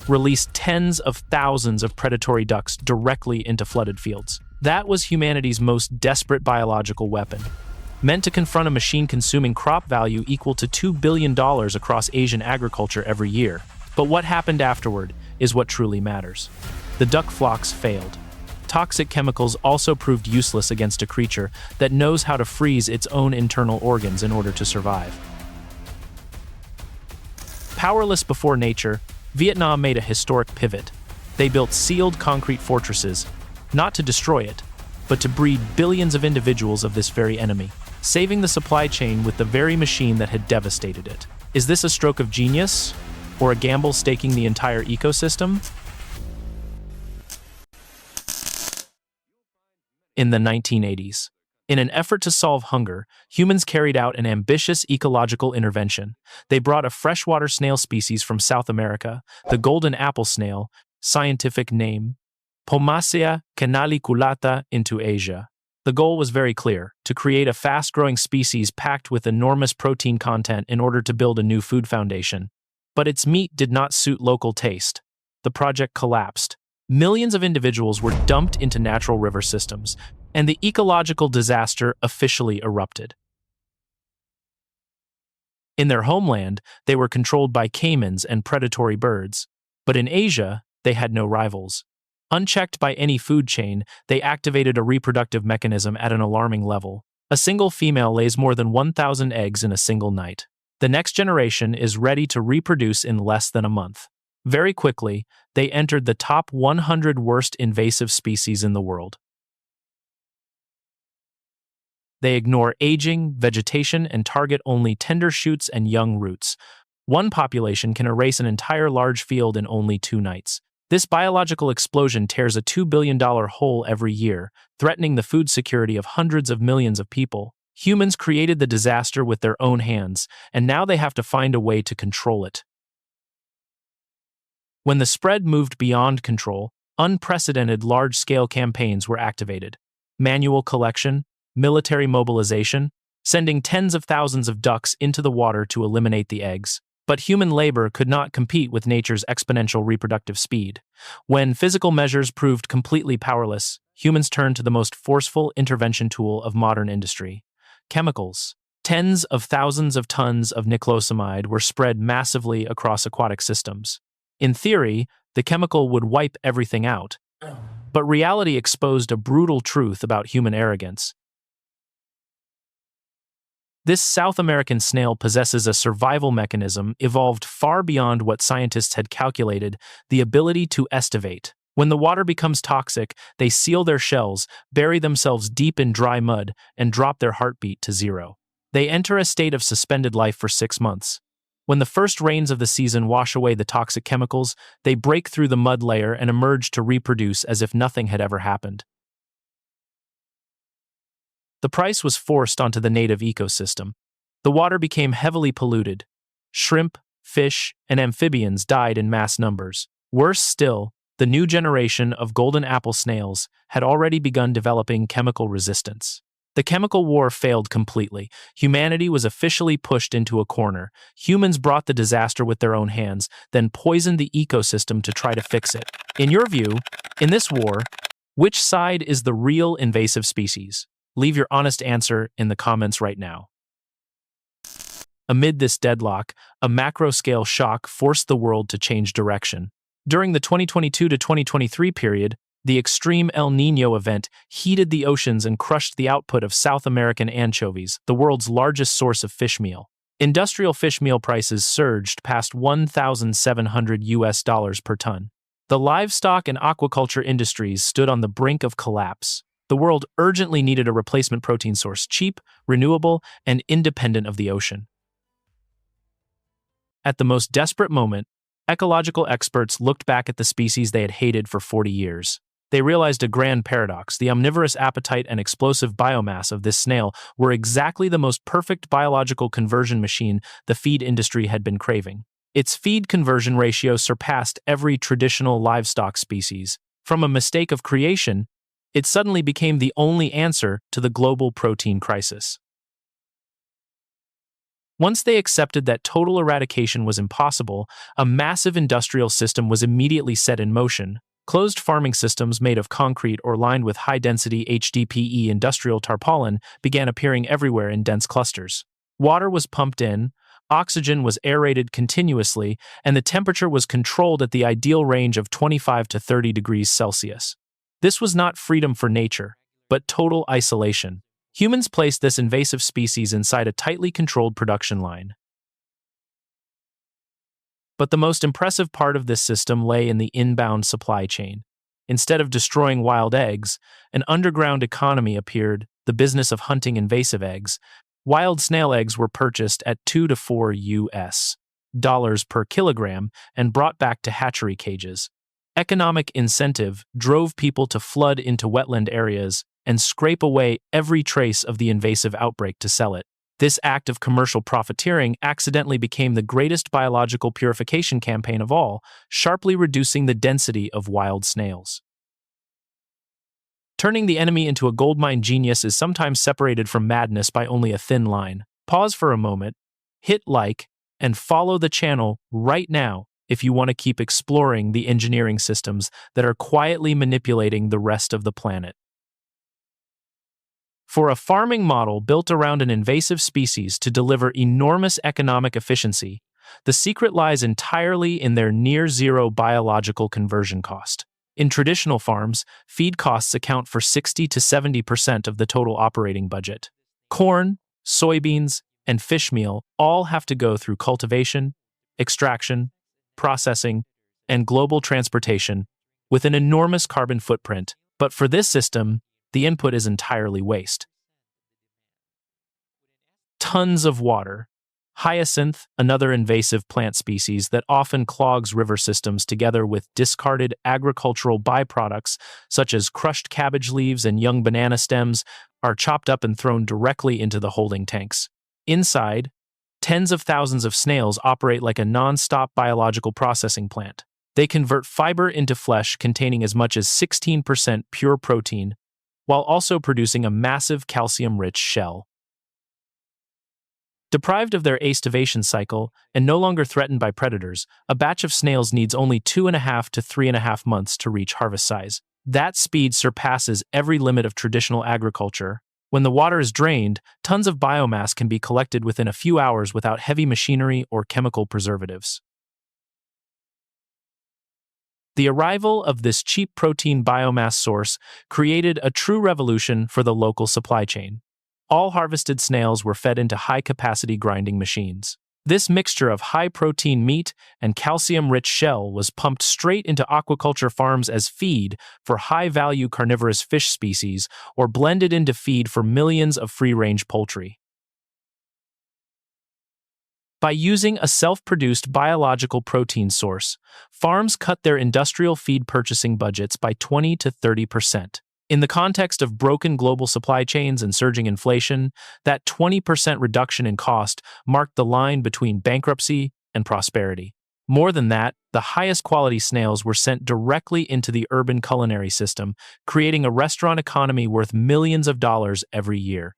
released tens of thousands of predatory ducks directly into flooded fields. That was humanity's most desperate biological weapon, meant to confront a machine consuming crop value equal to $2 billion across Asian agriculture every year. But what happened afterward is what truly matters. The duck flocks failed. Toxic chemicals also proved useless against a creature that knows how to freeze its own internal organs in order to survive. Powerless before nature, Vietnam made a historic pivot. They built sealed concrete fortresses, not to destroy it, but to breed billions of individuals of this very enemy, saving the supply chain with the very machine that had devastated it. Is this a stroke of genius, or a gamble staking the entire ecosystem? In the 1980s, in an effort to solve hunger, humans carried out an ambitious ecological intervention. They brought a freshwater snail species from South America, the golden apple snail, scientific name, Pomacia canaliculata, into Asia. The goal was very clear: to create a fast-growing species packed with enormous protein content in order to build a new food foundation. But its meat did not suit local taste. The project collapsed. Millions of individuals were dumped into natural river systems, and the ecological disaster officially erupted. In their homeland, they were controlled by caimans and predatory birds, but in Asia, they had no rivals. Unchecked by any food chain, they activated a reproductive mechanism at an alarming level. A single female lays more than 1,000 eggs in a single night. The next generation is ready to reproduce in less than a month. Very quickly, they entered the top 100 worst invasive species in the world. They ignore aging, vegetation, and target only tender shoots and young roots. One population can erase an entire large field in only 2 nights. This biological explosion tears a $2 billion hole every year, threatening the food security of hundreds of millions of people. Humans created the disaster with their own hands, and now they have to find a way to control it. When the spread moved beyond control, unprecedented large-scale campaigns were activated. Manual collection, military mobilization, sending tens of thousands of ducks into the water to eliminate the eggs. But human labor could not compete with nature's exponential reproductive speed. When physical measures proved completely powerless, humans turned to the most forceful intervention tool of modern industry: chemicals. Tens of thousands of tons of niclosamide were spread massively across aquatic systems. In theory, the chemical would wipe everything out, but reality exposed a brutal truth about human arrogance. This South American snail possesses a survival mechanism evolved far beyond what scientists had calculated: the ability to estivate. When the water becomes toxic, they seal their shells, bury themselves deep in dry mud, and drop their heartbeat to 0. They enter a state of suspended life for 6 months. When the first rains of the season wash away the toxic chemicals, they break through the mud layer and emerge to reproduce as if nothing had ever happened. The price was forced onto the native ecosystem. The water became heavily polluted. Shrimp, fish, and amphibians died in mass numbers. Worse still, the new generation of golden apple snails had already begun developing chemical resistance. The chemical war failed completely. Humanity was officially pushed into a corner. Humans brought the disaster with their own hands, then poisoned the ecosystem to try to fix it. In your view, in this war, which side is the real invasive species? Leave your honest answer in the comments right now. Amid this deadlock, a macro-scale shock forced the world to change direction. During the 2022 to 2023 period, the extreme El Niño event heated the oceans and crushed the output of South American anchovies, the world's largest source of fish meal. Industrial fish meal prices surged past $1,700 per ton. The livestock and aquaculture industries stood on the brink of collapse. The world urgently needed a replacement protein source: cheap, renewable, and independent of the ocean. At the most desperate moment, ecological experts looked back at the species they had hated for 40 years. They realized a grand paradox: the omnivorous appetite and explosive biomass of this snail were exactly the most perfect biological conversion machine the feed industry had been craving. Its feed conversion ratio surpassed every traditional livestock species. From a mistake of creation, it suddenly became the only answer to the global protein crisis. Once they accepted that total eradication was impossible, a massive industrial system was immediately set in motion. Closed farming systems made of concrete or lined with high-density HDPE industrial tarpaulin began appearing everywhere in dense clusters. Water was pumped in, oxygen was aerated continuously, and the temperature was controlled at the ideal range of 25 to 30 degrees Celsius. This was not freedom for nature, but total isolation. Humans placed this invasive species inside a tightly controlled production line. But the most impressive part of this system lay in the inbound supply chain. Instead of destroying wild eggs, an underground economy appeared, the business of hunting invasive eggs. Wild snail eggs were purchased at $2 to $4 US per kilogram and brought back to hatchery cages. Economic incentive drove people to flood into wetland areas and scrape away every trace of the invasive outbreak to sell it. This act of commercial profiteering accidentally became the greatest biological purification campaign of all, sharply reducing the density of wild snails. Turning the enemy into a goldmine, genius is sometimes separated from madness by only a thin line. Pause for a moment, hit like, and follow the channel right now if you want to keep exploring the engineering systems that are quietly manipulating the rest of the planet. For a farming model built around an invasive species to deliver enormous economic efficiency, the secret lies entirely in their near-zero biological conversion cost. In traditional farms, feed costs account for 60 to 70% of the total operating budget. Corn, soybeans, and fish meal all have to go through cultivation, extraction, processing, and global transportation with an enormous carbon footprint, but for this system, the input is entirely waste. Tons of water. Hyacinth, another invasive plant species that often clogs river systems together with discarded agricultural byproducts such as crushed cabbage leaves and young banana stems, are chopped up and thrown directly into the holding tanks. Inside, tens of thousands of snails operate like a non-stop biological processing plant. They convert fiber into flesh containing as much as 16% pure protein, while also producing a massive calcium-rich shell. Deprived of their aestivation cycle and no longer threatened by predators, a batch of snails needs only 2.5 to 3.5 months to reach harvest size. That speed surpasses every limit of traditional agriculture. When the water is drained, tons of biomass can be collected within a few hours without heavy machinery or chemical preservatives. The arrival of this cheap protein biomass source created a true revolution for the local supply chain. All harvested snails were fed into high-capacity grinding machines. This mixture of high-protein meat and calcium-rich shell was pumped straight into aquaculture farms as feed for high-value carnivorous fish species or blended into feed for millions of free-range poultry. By using a self-produced biological protein source, farms cut their industrial feed purchasing budgets by 20 to 30%. In the context of broken global supply chains and surging inflation, that 20% reduction in cost marked the line between bankruptcy and prosperity. More than that, the highest quality snails were sent directly into the urban culinary system, creating a restaurant economy worth millions of dollars every year.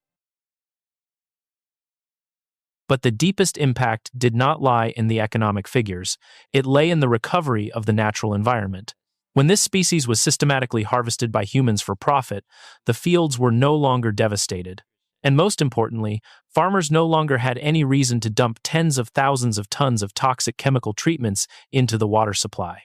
But the deepest impact did not lie in the economic figures, it lay in the recovery of the natural environment. When this species was systematically harvested by humans for profit, the fields were no longer devastated. And most importantly, farmers no longer had any reason to dump tens of thousands of tons of toxic chemical treatments into the water supply.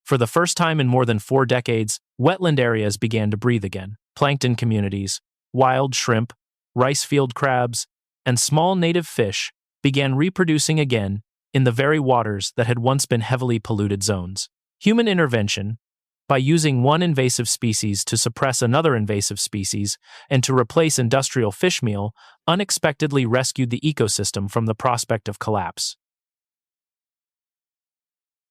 For the first time in more than 4 decades, wetland areas began to breathe again. Plankton communities, wild shrimp, rice field crabs, and small native fish began reproducing again in the very waters that had once been heavily polluted zones. Human intervention, by using one invasive species to suppress another invasive species and to replace industrial fish meal, unexpectedly rescued the ecosystem from the prospect of collapse.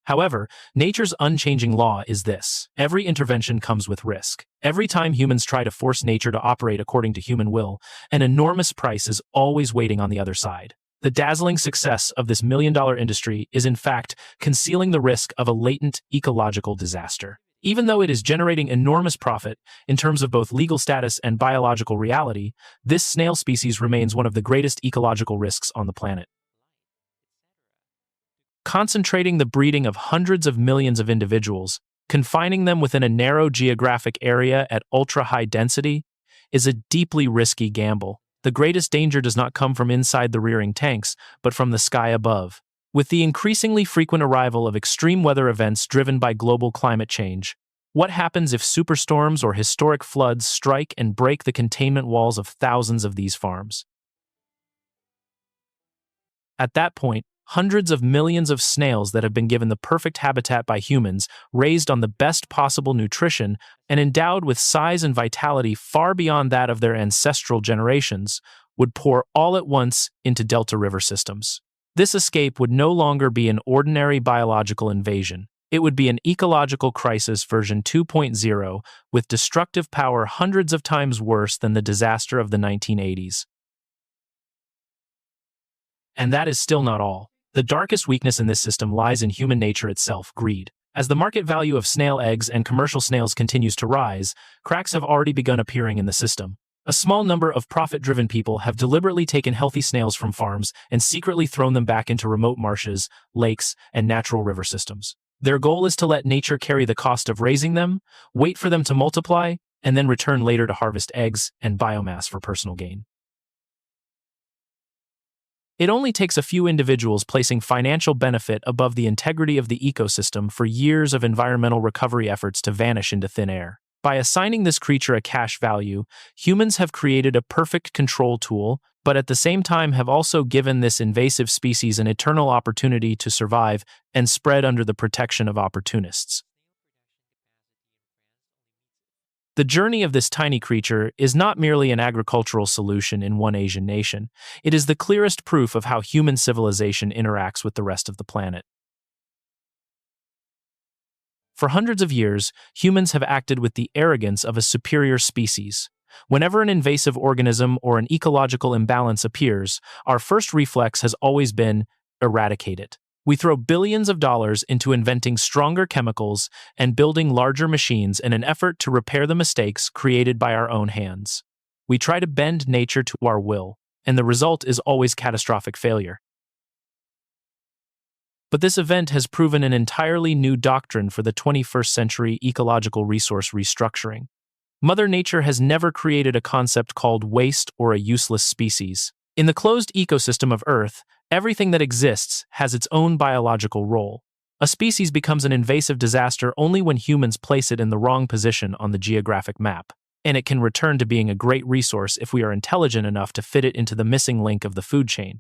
However, nature's unchanging law is this: every intervention comes with risk. Every time humans try to force nature to operate according to human will, an enormous price is always waiting on the other side. The dazzling success of this million-dollar industry is in fact concealing the risk of a latent ecological disaster. Even though it is generating enormous profit in terms of both legal status and biological reality, this snail species remains one of the greatest ecological risks on the planet. Concentrating the breeding of hundreds of millions of individuals, confining them within a narrow geographic area at ultra-high density, is a deeply risky gamble. The greatest danger does not come from inside the rearing tanks, but from the sky above. With the increasingly frequent arrival of extreme weather events driven by global climate change, what happens if superstorms or historic floods strike and break the containment walls of thousands of these farms? At that point, hundreds of millions of snails that have been given the perfect habitat by humans, raised on the best possible nutrition, and endowed with size and vitality far beyond that of their ancestral generations, would pour all at once into delta river systems. This escape would no longer be an ordinary biological invasion. It would be an ecological crisis version 2.0 with destructive power hundreds of times worse than the disaster of the 1980s. And that is still not all. The darkest weakness in this system lies in human nature itself, greed. As the market value of snail eggs and commercial snails continues to rise, cracks have already begun appearing in the system. A small number of profit-driven people have deliberately taken healthy snails from farms and secretly thrown them back into remote marshes, lakes, and natural river systems. Their goal is to let nature carry the cost of raising them, wait for them to multiply, and then return later to harvest eggs and biomass for personal gain. It only takes a few individuals placing financial benefit above the integrity of the ecosystem for years of environmental recovery efforts to vanish into thin air. By assigning this creature a cash value, humans have created a perfect control tool, but at the same time have also given this invasive species an eternal opportunity to survive and spread under the protection of opportunists. The journey of this tiny creature is not merely an agricultural solution in one Asian nation. It is the clearest proof of how human civilization interacts with the rest of the planet. For hundreds of years, humans have acted with the arrogance of a superior species. Whenever an invasive organism or an ecological imbalance appears, our first reflex has always been eradicate it. We throw billions of dollars into inventing stronger chemicals and building larger machines in an effort to repair the mistakes created by our own hands. We try to bend nature to our will, and the result is always catastrophic failure. But this event has proven an entirely new doctrine for the 21st century ecological resource restructuring. Mother Nature has never created a concept called waste or a useless species. In the closed ecosystem of Earth, everything that exists has its own biological role. A species becomes an invasive disaster only when humans place it in the wrong position on the geographic map, and it can return to being a great resource if we are intelligent enough to fit it into the missing link of the food chain.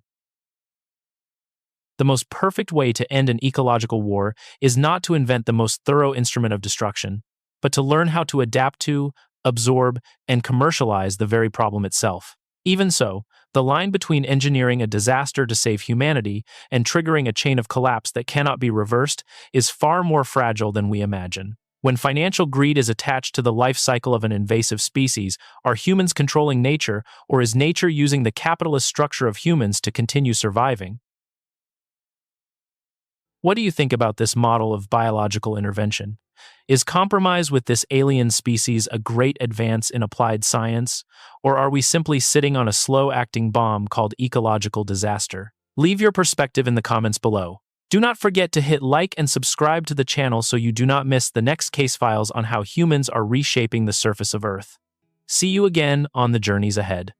The most perfect way to end an ecological war is not to invent the most thorough instrument of destruction, but to learn how to adapt to, absorb, and commercialize the very problem itself. Even so, the line between engineering a disaster to save humanity and triggering a chain of collapse that cannot be reversed is far more fragile than we imagine. When financial greed is attached to the life cycle of an invasive species, are humans controlling nature, or is nature using the capitalist structure of humans to continue surviving? What do you think about this model of biological intervention? Is compromise with this alien species a great advance in applied science, or are we simply sitting on a slow-acting bomb called ecological disaster? Leave your perspective in the comments below. Do not forget to hit like and subscribe to the channel so you do not miss the next case files on how humans are reshaping the surface of Earth. See you again on the journeys ahead.